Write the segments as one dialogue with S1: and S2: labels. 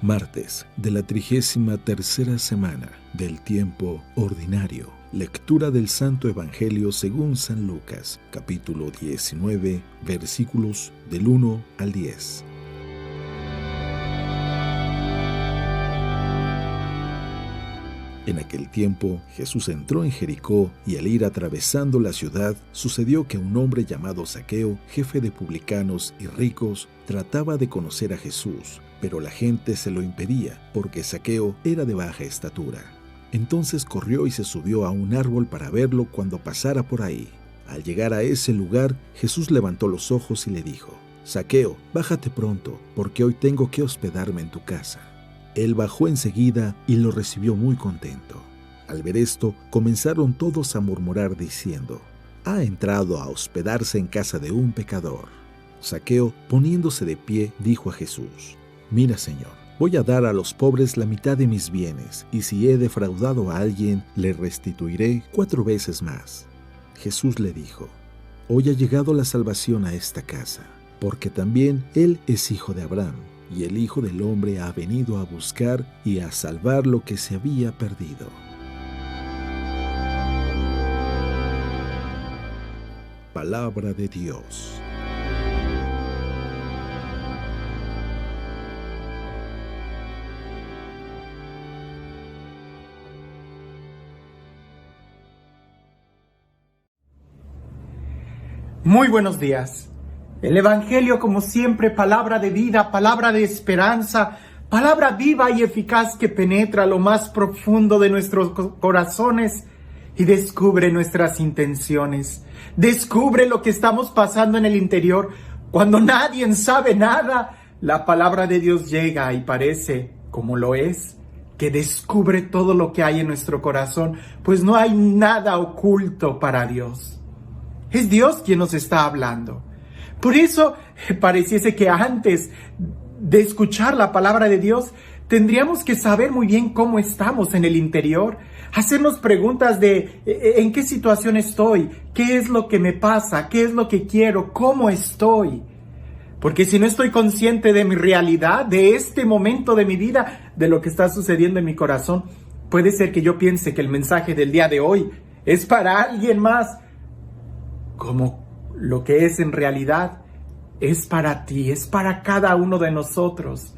S1: Martes de la 33ª semana del tiempo ordinario. Lectura del Santo Evangelio según San Lucas, capítulo 19, versículos del 1 al 10. En aquel tiempo, Jesús entró en Jericó y al ir atravesando la ciudad, sucedió que un hombre llamado Zaqueo, jefe de publicanos y ricos, trataba de conocer a Jesús, pero la gente se lo impedía, porque Zaqueo era de baja estatura. Entonces corrió y se subió a un árbol para verlo cuando pasara por ahí. Al llegar a ese lugar, Jesús levantó los ojos y le dijo: «Zaqueo, bájate pronto, porque hoy tengo que hospedarme en tu casa». Él bajó enseguida y lo recibió muy contento. Al ver esto, comenzaron todos a murmurar diciendo: «Ha entrado a hospedarse en casa de un pecador». Zaqueo, poniéndose de pie, dijo a Jesús: «Mira, Señor, voy a dar a los pobres la mitad de mis bienes, y si he defraudado a alguien, le restituiré 4 veces más». Jesús le dijo: «Hoy ha llegado la salvación a esta casa, porque también él es hijo de Abraham. Y el Hijo del Hombre ha venido a buscar y a salvar lo que se había perdido». Palabra de Dios.
S2: Muy buenos días. El Evangelio, como siempre, palabra de vida, palabra de esperanza, palabra viva y eficaz que penetra lo más profundo de nuestros corazones y descubre nuestras intenciones. Descubre lo que estamos pasando en el interior. Cuando nadie sabe nada, la palabra de Dios llega y parece, como lo es, que descubre todo lo que hay en nuestro corazón, pues no hay nada oculto para Dios. Es Dios quien nos está hablando. Por eso pareciese que antes de escuchar la palabra de Dios, tendríamos que saber muy bien cómo estamos en el interior, hacernos preguntas de ¿en qué situación estoy? ¿Qué es lo que me pasa? ¿Qué es lo que quiero? ¿Cómo estoy? Porque si no estoy consciente de mi realidad, de este momento de mi vida, de lo que está sucediendo en mi corazón, puede ser que yo piense que el mensaje del día de hoy es para alguien más, como lo que es en realidad es para ti, es para cada uno de nosotros.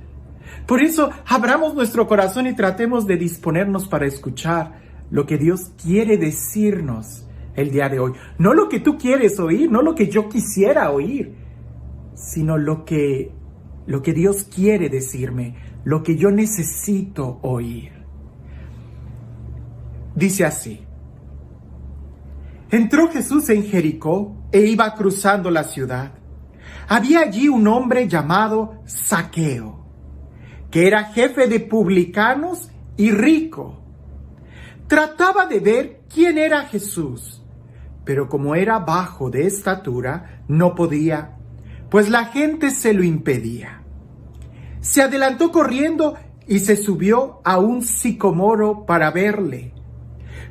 S2: Por eso, abramos nuestro corazón y tratemos de disponernos para escuchar lo que Dios quiere decirnos el día de hoy. No lo que tú quieres oír, no lo que yo quisiera oír, sino lo que Dios quiere decirme, lo que yo necesito oír. Dice así: Entró Jesús en Jericó e iba cruzando la ciudad. Había allí un hombre llamado Zaqueo, que era jefe de publicanos y rico. Trataba de ver quién era Jesús, pero como era bajo de estatura, no podía, pues la gente se lo impedía. Se adelantó corriendo y se subió a un sicomoro para verle,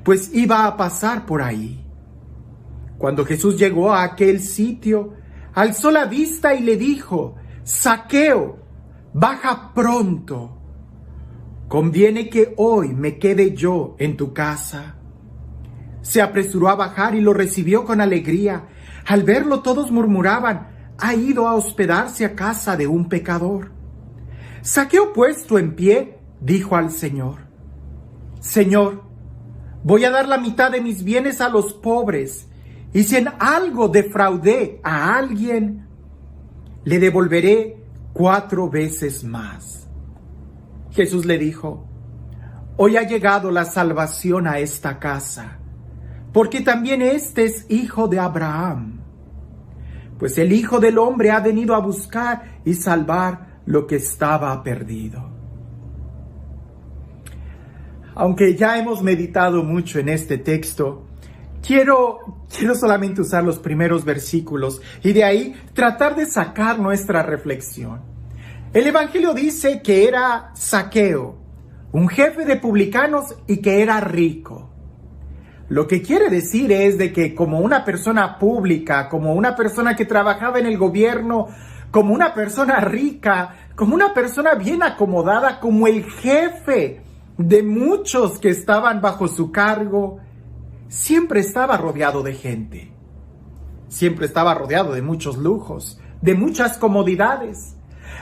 S2: pues iba a pasar por ahí. Cuando Jesús llegó a aquel sitio, alzó la vista y le dijo: Zaqueo, baja pronto. Conviene que hoy me quede yo en tu casa. Se apresuró a bajar y lo recibió con alegría. Al verlo todos murmuraban: ha ido a hospedarse a casa de un pecador. Zaqueo, puesto en pie, dijo al Señor: Señor, voy a dar la mitad de mis bienes a los pobres, y si en algo defraudé a alguien, le devolveré 4 veces más. Jesús le dijo: hoy ha llegado la salvación a esta casa, porque también este es hijo de Abraham. Pues el Hijo del Hombre ha venido a buscar y salvar lo que estaba perdido. Aunque ya hemos meditado mucho en este texto, Quiero solamente usar los primeros versículos y de ahí tratar de sacar nuestra reflexión. El Evangelio dice que era Zaqueo, un jefe de publicanos y que era rico. Lo que quiere decir es de que como una persona pública, como una persona que trabajaba en el gobierno, como una persona rica, como una persona bien acomodada, como el jefe de muchos que estaban bajo su cargo. Siempre estaba rodeado de gente. Siempre estaba rodeado de muchos lujos, de muchas comodidades.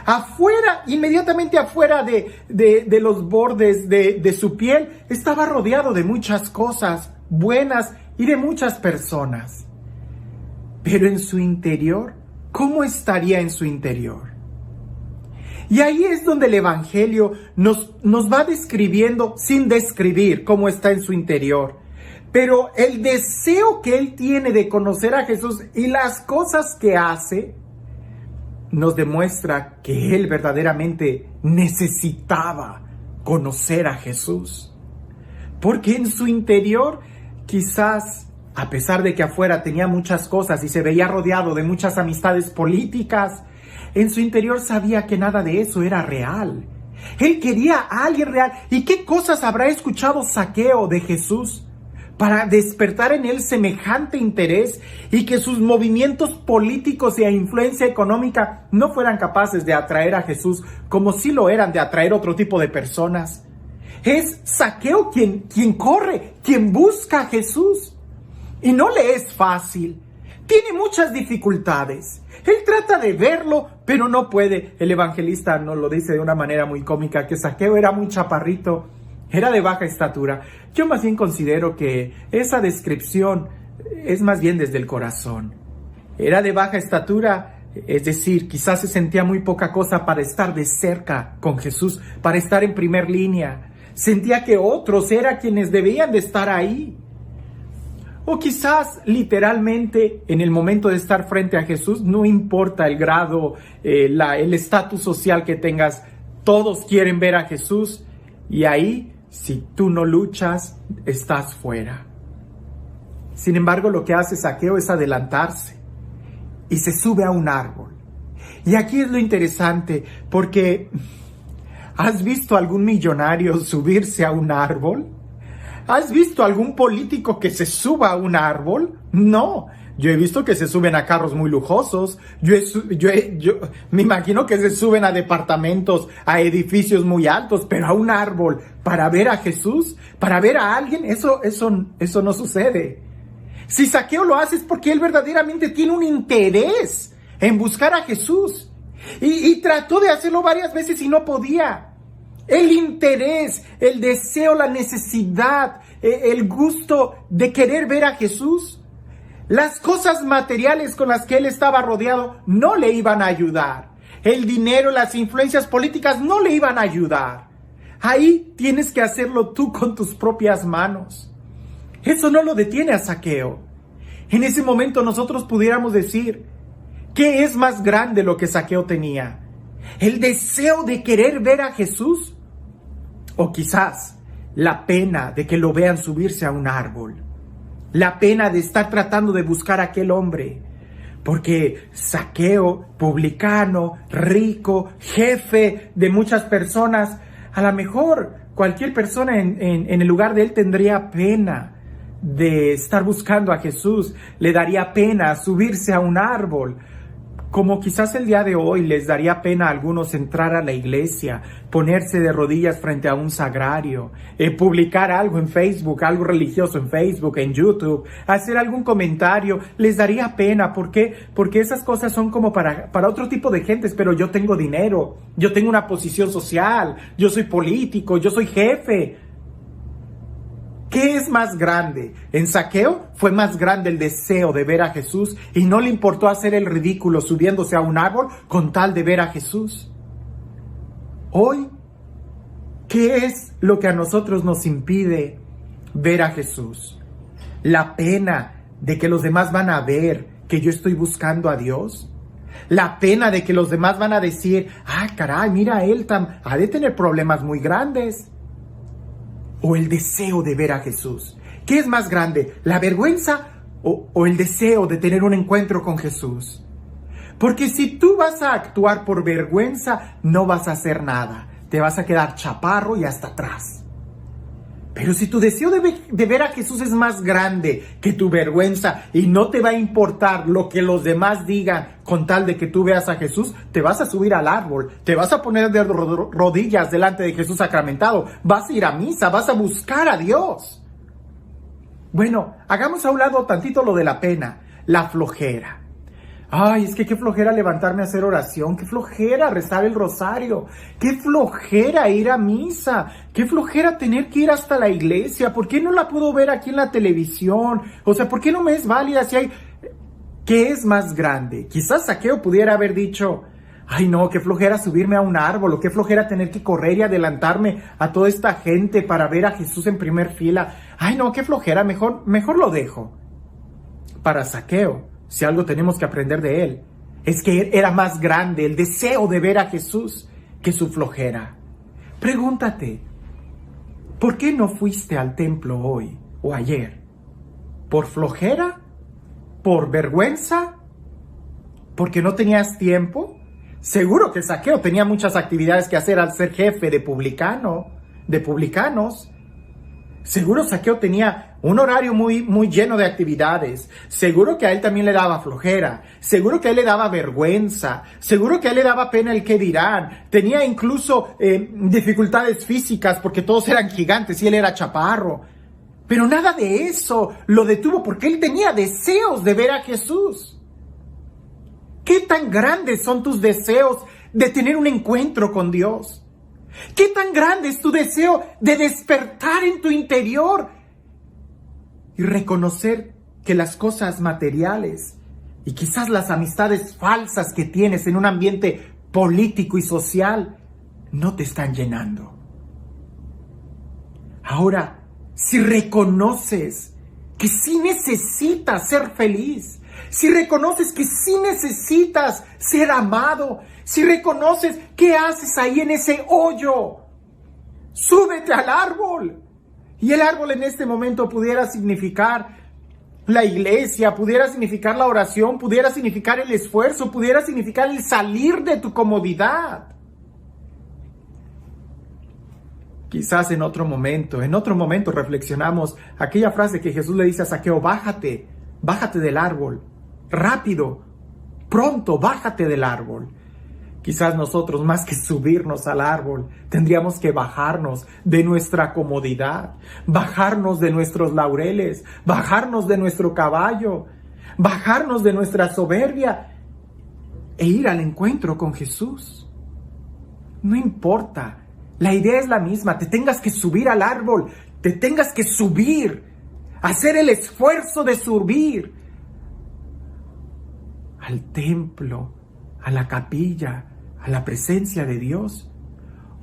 S2: Afuera, inmediatamente afuera de los bordes de su piel, estaba rodeado de muchas cosas buenas y de muchas personas. Pero en su interior, ¿cómo estaría en su interior? Y ahí es donde el Evangelio nos va describiendo, sin describir cómo está en su interior. Pero el deseo que él tiene de conocer a Jesús y las cosas que hace, nos demuestra que él verdaderamente necesitaba conocer a Jesús. Porque en su interior, quizás, a pesar de que afuera tenía muchas cosas y se veía rodeado de muchas amistades políticas, en su interior sabía que nada de eso era real. Él quería a alguien real. ¿Y qué cosas habrá escuchado Zaqueo de Jesús para despertar en él semejante interés y que sus movimientos políticos y a influencia económica no fueran capaces de atraer a Jesús como sí lo eran de atraer otro tipo de personas? Es Zaqueo quien corre, quien busca a Jesús. Y no le es fácil. Tiene muchas dificultades. Él trata de verlo, pero no puede. El evangelista nos lo dice de una manera muy cómica, que Zaqueo era muy chaparrito, era de baja estatura. Yo más bien considero que esa descripción es más bien desde el corazón. Era de baja estatura, es decir, quizás se sentía muy poca cosa para estar de cerca con Jesús, para estar en primer línea. Sentía que otros eran quienes debían de estar ahí. O quizás literalmente en el momento de estar frente a Jesús, no importa el grado, el estatus social que tengas, todos quieren ver a Jesús y ahí, si tú no luchas, estás fuera. Sin embargo, lo que hace Zaqueo es adelantarse y se sube a un árbol. Y aquí es lo interesante, porque ¿has visto algún millonario subirse a un árbol? ¿Has visto algún político que se suba a un árbol? No, yo he visto que se suben a carros muy lujosos, yo me imagino que se suben a departamentos, a edificios muy altos, pero a un árbol para ver a Jesús, para ver a alguien, eso no sucede. Si Zaqueo lo hace es porque él verdaderamente tiene un interés en buscar a Jesús y trató de hacerlo varias veces y no podía. El interés, el deseo, la necesidad, el gusto de querer ver a Jesús. Las cosas materiales con las que él estaba rodeado no le iban a ayudar. El dinero, las influencias políticas no le iban a ayudar. Ahí tienes que hacerlo tú con tus propias manos. Eso no lo detiene a Zaqueo. En ese momento nosotros pudiéramos decir, ¿qué es más grande lo que Zaqueo tenía? ¿El deseo de querer ver a Jesús? O quizás la pena de que lo vean subirse a un árbol. La pena de estar tratando de buscar a aquel hombre. Porque Zaqueo, publicano, rico, jefe de muchas personas, a lo mejor cualquier persona en el lugar de él tendría pena de estar buscando a Jesús. Le daría pena subirse a un árbol. Como quizás el día de hoy les daría pena a algunos entrar a la iglesia, ponerse de rodillas frente a un sagrario, publicar algo en Facebook, algo religioso en Facebook, en YouTube, hacer algún comentario, les daría pena. ¿Por qué? Porque esas cosas son como para otro tipo de gentes, pero yo tengo dinero, yo tengo una posición social, yo soy político, yo soy jefe. ¿Qué es más grande? En Zaqueo fue más grande el deseo de ver a Jesús y no le importó hacer el ridículo subiéndose a un árbol con tal de ver a Jesús. Hoy, ¿qué es lo que a nosotros nos impide ver a Jesús? La pena de que los demás van a ver que yo estoy buscando a Dios. La pena de que los demás van a decir, caray, mira, él ha de tener problemas muy grandes. O el deseo de ver a Jesús. ¿Qué es más grande? ¿La vergüenza o el deseo de tener un encuentro con Jesús? Porque si tú vas a actuar por vergüenza, no vas a hacer nada. Te vas a quedar chaparro y hasta atrás. Pero si tu deseo de ver a Jesús es más grande que tu vergüenza y no te va a importar lo que los demás digan con tal de que tú veas a Jesús, te vas a subir al árbol, te vas a poner de rodillas delante de Jesús sacramentado, vas a ir a misa, vas a buscar a Dios. Bueno, hagamos a un lado tantito lo de la pena, la flojera. Ay, es que qué flojera levantarme a hacer oración, qué flojera rezar el rosario, qué flojera ir a misa, qué flojera tener que ir hasta la iglesia, ¿por qué no la puedo ver aquí en la televisión? O sea, ¿por qué no me es válida si hay... ¿Qué es más grande? Quizás Zaqueo pudiera haber dicho, ay no, qué flojera subirme a un árbol, o qué flojera tener que correr y adelantarme a toda esta gente para ver a Jesús en primer fila. Ay no, qué flojera, mejor lo dejo. Para Zaqueo, si algo tenemos que aprender de él, es que era más grande el deseo de ver a Jesús que su flojera. Pregúntate, ¿por qué no fuiste al templo hoy o ayer? ¿Por flojera? ¿Por vergüenza? ¿Porque no tenías tiempo? Seguro que Zaqueo tenía muchas actividades que hacer al ser jefe de publicanos. Seguro Zaqueo tenía un horario muy lleno de actividades. Seguro que a él también le daba flojera. Seguro que a él le daba vergüenza. Seguro que a él le daba pena el qué dirán. Tenía incluso dificultades físicas porque todos eran gigantes y él era chaparro. Pero nada de eso lo detuvo porque él tenía deseos de ver a Jesús. ¿Qué tan grandes son tus deseos de tener un encuentro con Dios? ¿Qué tan grande es tu deseo de despertar en tu interior y reconocer que las cosas materiales y quizás las amistades falsas que tienes en un ambiente político y social no te están llenando? Ahora, si reconoces que sí necesitas ser feliz, si reconoces que sí necesitas ser amado, si reconoces qué haces ahí en ese hoyo, súbete al árbol. Y el árbol en este momento pudiera significar la iglesia, pudiera significar la oración, pudiera significar el esfuerzo, pudiera significar el salir de tu comodidad. Quizás en otro momento reflexionamos aquella frase que Jesús le dice a Zaqueo, bájate del árbol, rápido, pronto, bájate del árbol. Quizás nosotros, más que subirnos al árbol, tendríamos que bajarnos de nuestra comodidad, bajarnos de nuestros laureles, bajarnos de nuestro caballo, bajarnos de nuestra soberbia e ir al encuentro con Jesús. No importa, la idea es la misma, te tengas que subir al árbol, te tengas que subir, hacer el esfuerzo de subir al templo, a la capilla, a la presencia de Dios,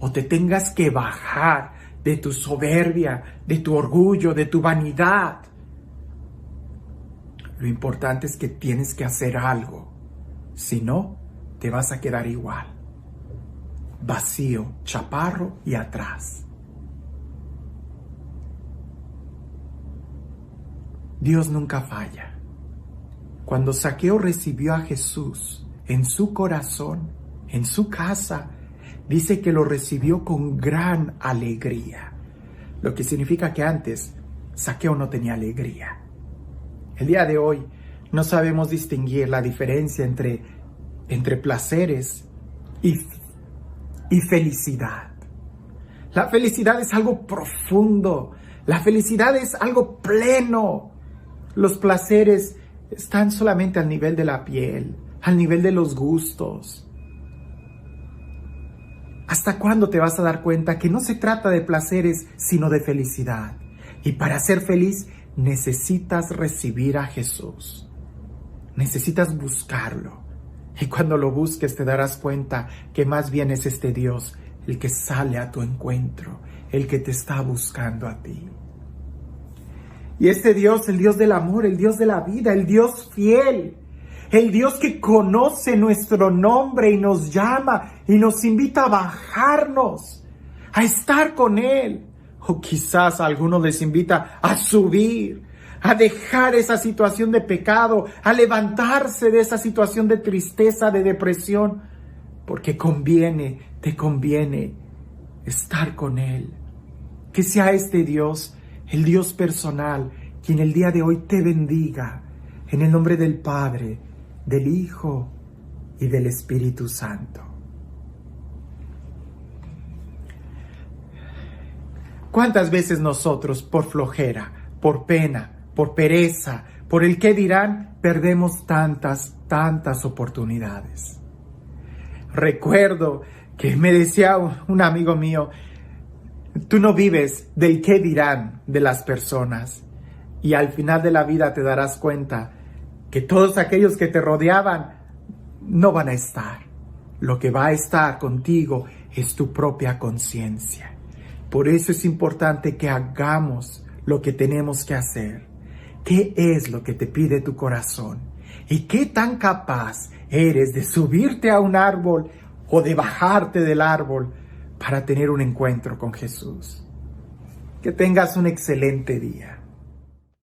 S2: o te tengas que bajar de tu soberbia, de tu orgullo, de tu vanidad. Lo importante es que tienes que hacer algo, si no, te vas a quedar igual, vacío, chaparro y atrás. Dios nunca falla. Cuando Zaqueo recibió a Jesús en su corazón, en su casa, dice que lo recibió con gran alegría. Lo que significa que antes Zaqueo no tenía alegría. El día de hoy no sabemos distinguir la diferencia entre placeres y felicidad. La felicidad es algo profundo. La felicidad es algo pleno. Los placeres están solamente al nivel de la piel, al nivel de los gustos. ¿Hasta cuándo te vas a dar cuenta que no se trata de placeres, sino de felicidad? Y para ser feliz necesitas recibir a Jesús. Necesitas buscarlo. Y cuando lo busques te darás cuenta que más bien es este Dios el que sale a tu encuentro, el que te está buscando a ti. Y este Dios, el Dios del amor, el Dios de la vida, el Dios fiel, el Dios que conoce nuestro nombre y nos llama y nos invita a bajarnos, a estar con Él. O quizás a algunos les invita a subir, a dejar esa situación de pecado, a levantarse de esa situación de tristeza, de depresión, porque te conviene estar con Él, Que sea este Dios, el Dios personal, quien el día de hoy te bendiga, en el nombre del Padre, del Hijo y del Espíritu Santo. ¿Cuántas veces nosotros, por flojera, por pena, por pereza, por el qué dirán, perdemos tantas oportunidades? Recuerdo que me decía un amigo mío, tú no vives del qué dirán de las personas, y al final de la vida te darás cuenta que todos aquellos que te rodeaban no van a estar. Lo que va a estar contigo es tu propia conciencia. Por eso es importante que hagamos lo que tenemos que hacer. ¿Qué es lo que te pide tu corazón? ¿Y qué tan capaz eres de subirte a un árbol o de bajarte del árbol para tener un encuentro con Jesús? Que tengas un excelente día.